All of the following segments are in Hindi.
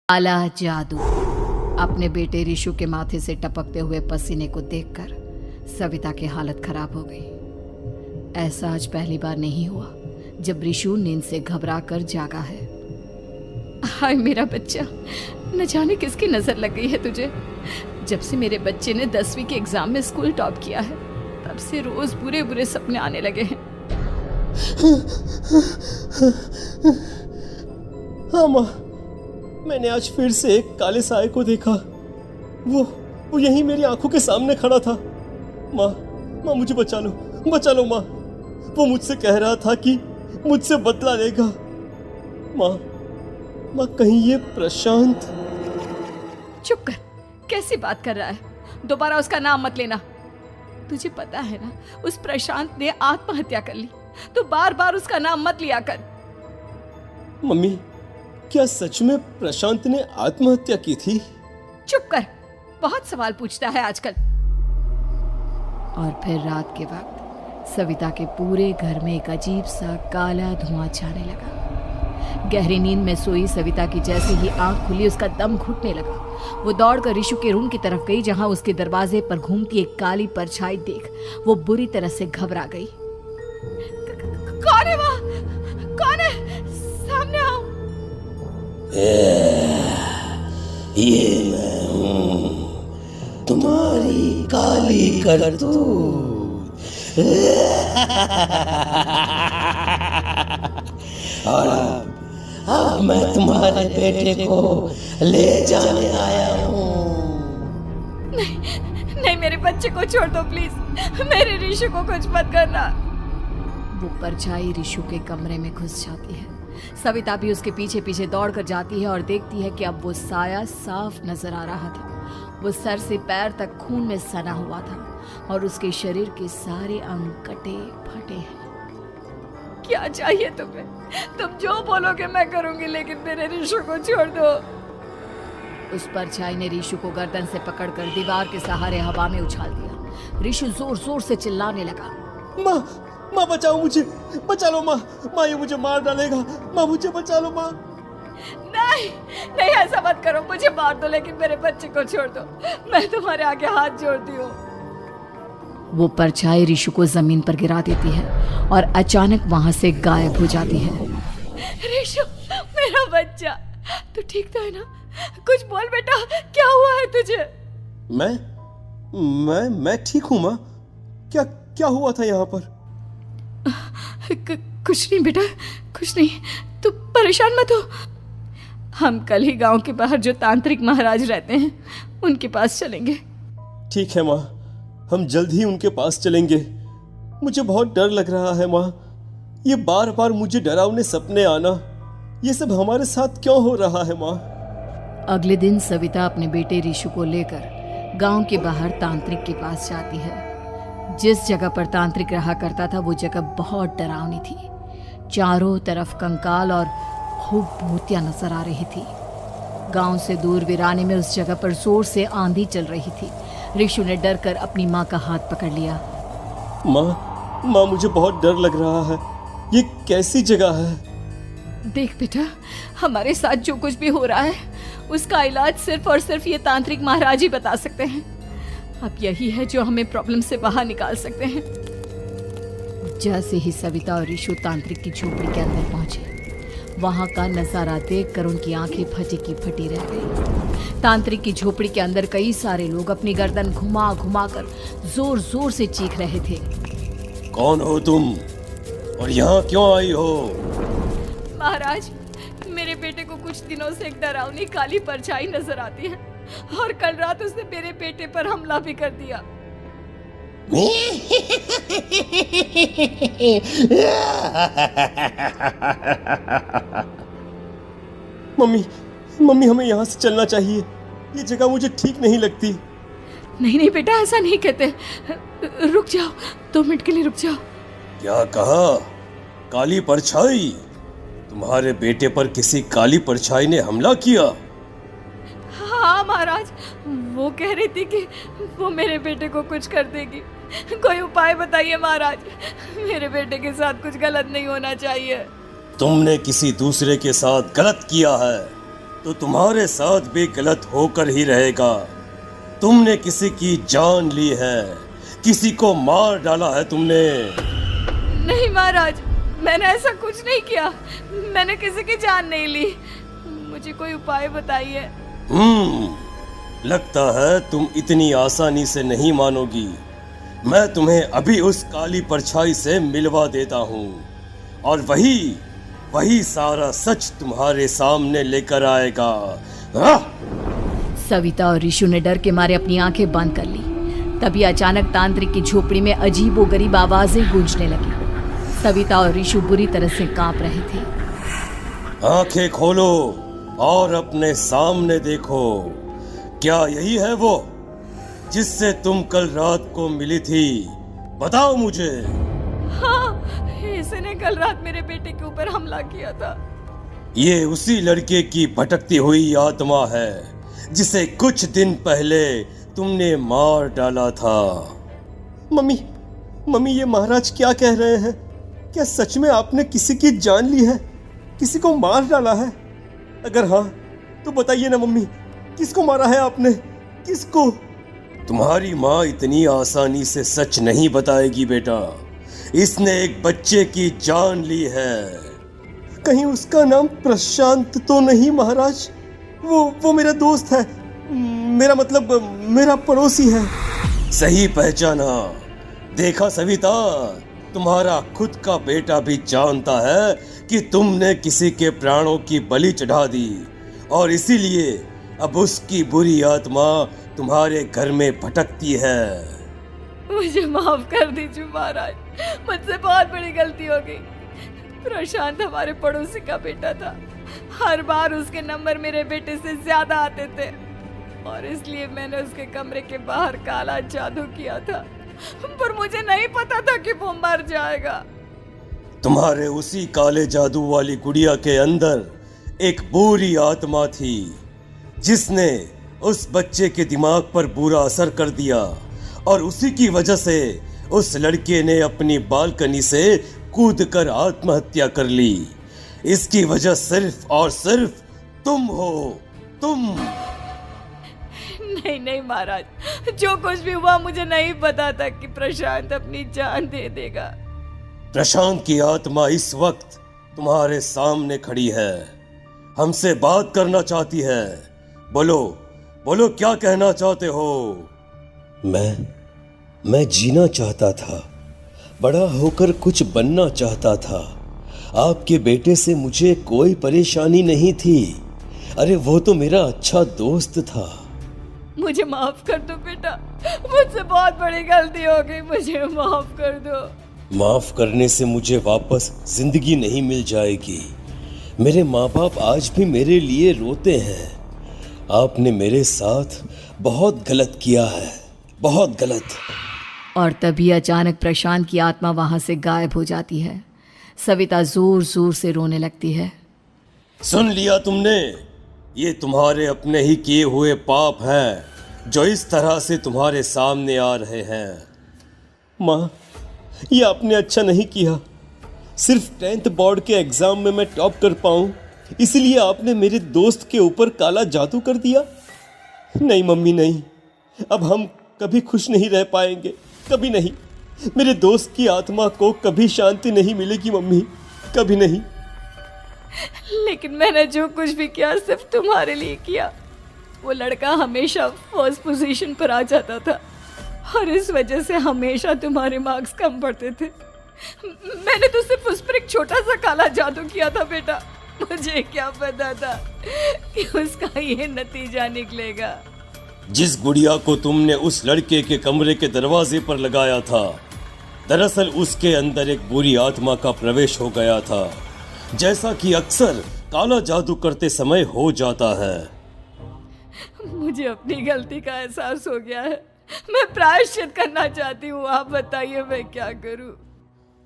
काला जादू। अपने बेटे ऋषु के माथे से टपकते हुए पसीने को देखकर सविता की हालत खराब हो गई। ऐसा आज पहली बार नहीं हुआ जब ऋषु नींद से घबरा कर जागा है। हाय मेरा बच्चा, न जाने किसकी नजर लग गई है तुझे। जब से मेरे बच्चे ने 10वीं के एग्जाम में स्कूल टॉप किया है तब से रोज बुरे बुरे सपने आने लगे हैं। हाँ माँ, मैंने आज फिर से एक काले साए को देखा। वो यहीं मेरी आंखों के सामने खड़ा था। माँ मुझे बचा लो माँ। वो मुझसे कह रहा था कि मुझसे बदला लेगा। माँ कहीं ये प्रशांत। चुप कर, कैसी बात कर रहा है? दोबारा उसका नाम मत लेना। तुझे पता है ना, उस प्रशांत ने आत्महत्या कर ली। तो बार बार उसका नाम मत लिया कर। मम्मी, क्या सच में प्रशांत ने आत्महत्या की थी? चुप कर, बहुत सवाल पूछता है आजकल। और फिर रात के वक्त सविता के पूरे घर में एक अजीब सा काला धुआं छाने लगा। गहरी नींद में सोई सविता की जैसे ही आंख खुली उसका दम घुटने लगा। वो दौड़कर ऋषु के रूम की तरफ गई जहां उसके दरवाजे पर घूमती एक काली परछाई देख वो बुरी तरह से घबरा गई। कौन है वहाँ? कौन है? सामने आओ। ये मैं हूँ, तुम्हारी काली करतूत। और अब मैं तुम्हारे बेटे को ले जाने आया हूँ। नहीं, मेरे बच्चे को छोड़ दो प्लीज। मेरे ऋषु को कुछ मत करना। वो परछाई ऋषु के कमरे में घुस जाती है। सविता भी उसके पीछे पीछे दौड़कर जाती है और देखती है कि अब वो साया साफ नजर आ रहा था। वो सर से पैर तक खून में सना हुआ था और उसके शरीर के सारे अंग कटे फटे हैं। क्या चाहिए तुम्हें? तुम जो बोलोगे मैं करूंगी, लेकिन मेरे ऋषु को छोड़ दो। उस परछाई ने ऋषु को गर्दन से पकड़कर दीवार के सहारे हवा में उछाल दिया। ऋषु जोर जोर से चिल्लाने लगा। माँ बचाओ मुझे, बचा लो माँ, ये मुझे मार डालेगा। माँ मुझे बचा लो माँ। नहीं ऐसा मत करो, मुझे मार दो लेकिन मेरे बच्चे को छोड़ दो। मैं तुम्हारे आगे हाथ जोड़ती हूँ। वो परछाई ऋषु को जमीन पर गिरा देती है और अचानक वहां से गायब हो जाती है। ऋषु, मेरा बच्चा, तू ठीक तो है ना? कुछ बोल बेटा, क्या हुआ है तुझे? मैं ठीक हूँ माँ। क्या हुआ था यहाँ पर? कुछ नहीं बेटा, कुछ नहीं। तू परेशान मत हो। हम कल ही गांव के बाहर जो तांत्रिक महाराज रहते हैं उनके पास चलेंगे। ठीक है माँ, हम जल्द ही उनके पास चलेंगे। मुझे बहुत डर लग रहा है माँ। ये बार बार मुझे डरावने सपने आना, ये सब हमारे साथ क्यों हो रहा है माँ? अगले दिन सविता अपने बेटे ऋषु को लेकर गांव के बाहर तांत्रिक के पास जाती है। जिस जगह पर तांत्रिक रहा करता था वो जगह बहुत डरावनी थी। चारों तरफ कंकाल और खूब भूतियां नजर आ रही थी। गांव से दूर वीराने में उस जगह पर जोर से आंधी चल रही थी। ऋषु ने डर कर अपनी माँ का हाथ पकड़ लिया। माँ मुझे बहुत डर लग रहा है। ये कैसी जगह है? देख बेटा, हमारे साथ जो कुछ भी हो रहा है उसका इलाज सिर्फ और सिर्फ ये तांत्रिक महाराज ही बता सकते हैं। अब यही है जो हमें प्रॉब्लम से बाहर निकाल सकते हैं। जैसे ही सविता और ऋषु तांत्रिक की झोपड़ी के अंदर पहुंचे, वहां का नजारा देखकर उनकी आंखें फटी की फटी रह गई। तांत्रिक की झोपड़ी के अंदर कई सारे लोग अपनी गर्दन घुमा घुमा कर जोर जोर से चीख रहे थे। कौन हो तुम और यहाँ क्यों आई हो? महाराज, मेरे बेटे को कुछ दिनों से एक डरावनी काली परछाई नजर आती है और कल रात उसने मेरे बेटे पर हमला भी कर दिया। मम्मी हमें यहाँ से चलना चाहिए। ये जगह मुझे ठीक नहीं लगती। नहीं बेटा, ऐसा नहीं कहते। रुक जाओ, 2 मिनट के लिए रुक जाओ। क्या कहा? काली परछाई? तुम्हारे बेटे पर किसी काली परछाई ने हमला किया? हाँ महाराज, वो कह रही थी कि वो मेरे बेटे को कुछ कर देगी। कोई उपाय बताइए महाराज, मेरे बेटे के साथ कुछ गलत नहीं होना चाहिए। तुमने किसी दूसरे के साथ गलत किया है, तो तुम्हारे साथ भी गलत होकर ही रहेगा। तुमने किसी की जान ली है, किसी को मार डाला है तुमने। नहीं महाराज, मैंने ऐसा कुछ नहीं किया। मैंने किसी की जान नहीं ली। मुझे कोई उपाय बताइए। लगता है तुम इतनी आसानी से नहीं मानोगी। मैं तुम्हें अभी उस काली परछाई से मिलवा देता हूँ और वही सारा सच तुम्हारे सामने लेकर आएगा। सविता और ऋषु ने डर के मारे अपनी आंखें बंद कर ली। तभी अचानक तांत्रिक की झोपड़ी में अजीबोगरीब आवाजें गूंजने लगी। सविता और ऋषु बुरी तरह से कांप रहे थे। आंखें खोलो और अपने सामने देखो। क्या यही है वो जिससे तुम कल रात को मिली थी? बताओ मुझे। हाँ, इसने कल रात मेरे बेटे के ऊपर हमला किया था। ये उसी लड़के की भटकती हुई आत्मा है जिसे कुछ दिन पहले तुमने मार डाला था। मम्मी ये महाराज क्या कह रहे हैं? क्या सच में आपने किसी की जान ली है, किसी को मार डाला है? अगर हाँ तो बताइए ना मम्मी, किसको मारा है आपने? किसको? तुम्हारी माँ इतनी आसानी से सच नहीं बताएगी बेटा। इसने एक बच्चे की जान ली है। कहीं उसका नाम प्रशांत तो नहीं महाराज? वो मेरा दोस्त है, मेरा मतलब मेरा पड़ोसी है। सही पहचाना। देखा सविता, तुम्हारा खुद का बेटा भी जानता है कि तुमने किसी के प्राणों की बलि चढ़ा दी और इसीलिए अब उसकी बुरी आत्मा तुम्हारे घर में भटकती है। मुझे माफ कर दीजिए महाराज, मुझसे बहुत बड़ी गलती हो गई। प्रशांत हमारे पड़ोसी का बेटा था। हर बार उसके नंबर मेरे बेटे से ज्यादा आते थे और इसलिए मैंने उसके कमरे के बाहर काला जादू किया था, पर मुझे नहीं पता था कि वो मर जाएगा। तुम्हारे उसी काले जादू वाली गुड़िया के अंदर एक बुरी आत्मा थी जिसने उस बच्चे के दिमाग पर बुरा असर कर दिया और उसी की वजह से उस लड़के ने अपनी बालकनी से कूदकर आत्महत्या कर ली। इसकी वजह सिर्फ और सिर्फ तुम हो, तुम। नहीं महाराज, जो कुछ भी हुआ मुझे नहीं पता था कि प्रशांत अपनी जान दे देगा। प्रशांत की आत्मा इस वक्त तुम्हारे सामने खड़ी है, हमसे बात करना चाहती है। बोलो क्या कहना चाहते हो? मैं जीना चाहता था, बड़ा होकर कुछ बनना चाहता था। आपके बेटे से मुझे कोई परेशानी नहीं थी। अरे वो तो मेरा अच्छा दोस्त था। मुझे माफ कर दो बेटा, मुझसे बहुत बड़ी गलती हो गई, मुझे माफ कर दो। माफ करने से मुझे वापस जिंदगी नहीं मिल जाएगी। मेरे माँ बाप आज भी मेरे लिए रोते हैं। आपने मेरे साथ बहुत गलत किया है, बहुत गलत। और तभी अचानक प्रशांत की आत्मा वहां से गायब हो जाती है। सविता जोर जोर से रोने लगती है। सुन लिया तुमने? ये तुम्हारे अपने ही किए हुए पाप हैं जो इस तरह से तुम्हारे सामने आ रहे हैं। माँ, ये आपने अच्छा नहीं किया। सिर्फ 10th बोर्ड के एग्जाम में मैं टॉप कर पाऊँ इसलिए आपने मेरे दोस्त के ऊपर काला जादू कर दिया। नहीं मम्मी नहीं, अब हम कभी खुश नहीं रह पाएंगे, कभी नहीं। मेरे दोस्त की आत्मा को कभी शांति नहीं मिलेगी मम्मी, कभी नहीं। लेकिन मैंने जो कुछ भी किया सिर्फ तुम्हारे लिए किया। वो लड़का हमेशा फर्स्ट पोजीशन पर आ जाता था और इस वजह से हमेशा तुम्हारे मार्क्स कम पड़ते थे। मैंने तो सिर्फ उस पर एक छोटा सा काला जादू किया था बेटा। मुझे क्या पता था कि उसका ये नतीजा निकलेगा। जिस गुड़िया को तुमने उस लड़के के कमरे के दरवाजे पर लगाया था, दरअसल उसके अंदर एक बुरी आत्मा का प्रवेश हो गया था, जैसा कि अक्सर काला जादू करते समय हो जाता है। मुझे अपनी गलती का एहसास हो गया है। मैं प्रायश्चित करना चाहती हूँ, आप बताइए मैं क्या करूँ?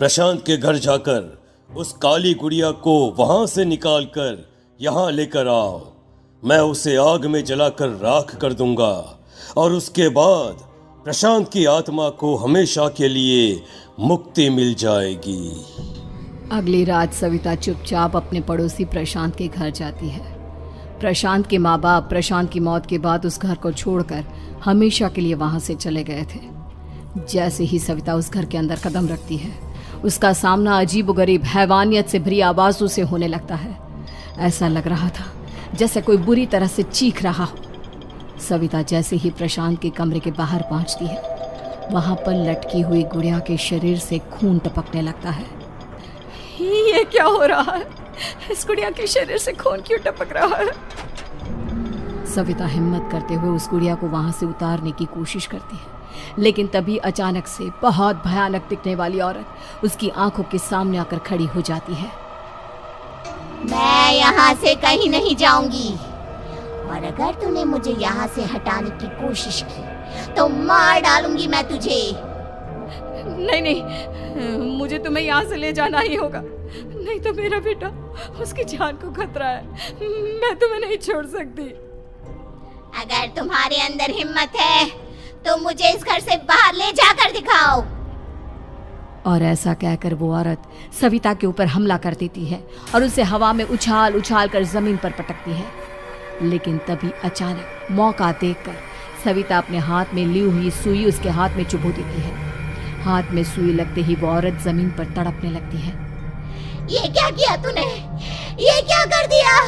प्रशांत के घर जाकर उस काली गुड़िया को वहां से निकालकर यहाँ लेकर आओ। मैं उसे आग में जलाकर राख कर दूंगा और उसके बाद प्रशांत की आत्मा को हमेशा के लिए मुक्ति मिल जाएगी। अगली रात सविता चुपचाप अपने पड़ोसी प्रशांत के घर जाती है। प्रशांत के माँ बाप प्रशांत की मौत के बाद उस घर को छोड़कर हमेशा के लिए वहां से चले गए थे। जैसे ही सविता उस घर के अंदर कदम रखती है, उसका सामना अजीबोगरीब हैवानियत से भरी आवाजों से होने लगता है। ऐसा लग रहा था जैसे कोई बुरी तरह से चीख रहा हो। सविता जैसे ही प्रशांत के कमरे के बाहर पहुंचती है, वहां पर लटकी हुई गुड़िया के शरीर से खून टपकने लगता है। ये क्या हो रहा है? इस गुड़िया के शरीर से खून क्यों टपक रहा है? सविता हिम्मत करते हुए उस गुड़िया को वहां से उतारने की कोशिश करती है, लेकिन तभी अचानक से बहुत भयानक दिखने वाली औरत उसकी आंखों के सामने आकर खड़ी हो जाती है। मैं यहाँ से कहीं नहीं जाऊंगी, और अगर तूने मुझे यहाँ से हटाने की कोशिश की तो मार डालूंगी मैं तुझे। नहीं नहीं, मुझे तुम्हें यहाँ से ले जाना ही होगा, नहीं तो मेरा बेटा, उसकी जान को खतरा है। मैं तुम्हें नहीं छोड़ सकती। अगर तुम्हारे अंदर हिम्मत है तो मुझे इस घर से बाहर ले जाकर दिखाओ। और ऐसा कहकर वो औरत सविता के ऊपर हमला कर देती है और उसे हवा में उछाल उछाल कर जमीन पर पटकती है। लेकिन तभी अचानक मौका देखकर सविता अपने हाथ में ली हुई सुई उसके हाथ में चुभो देती है। हाथ में सुई लगते ही वो औरत जमीन पर तड़पने लगती है। ये क्या किया तूने? ये क्या कर दिया?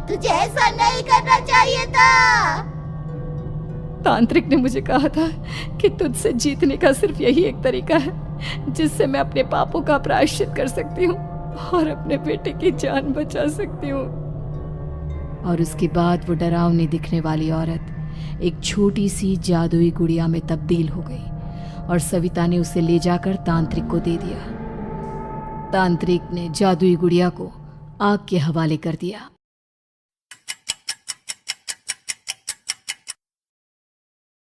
तुझे ऐसा नहीं करना चाहिए था। तांत्रिक ने मुझे कहा था कि तुझसे जीतने का सिर्फ यही एक तरीका है जिससे मैं अपने पापों का प्रायश्चित कर सकती हूँ और अपने बेटे की जान बचा सकती हूँ। और उसके बाद वो डरावनी दिखने वाली औरत एक छोटी सी जादुई गुड़िया में तब्दील हो गई और सविता ने उसे ले जाकर तांत्रिक को दे दिया। तांत्रिक ने जादुई गुड़िया को आग के हवाले कर दिया।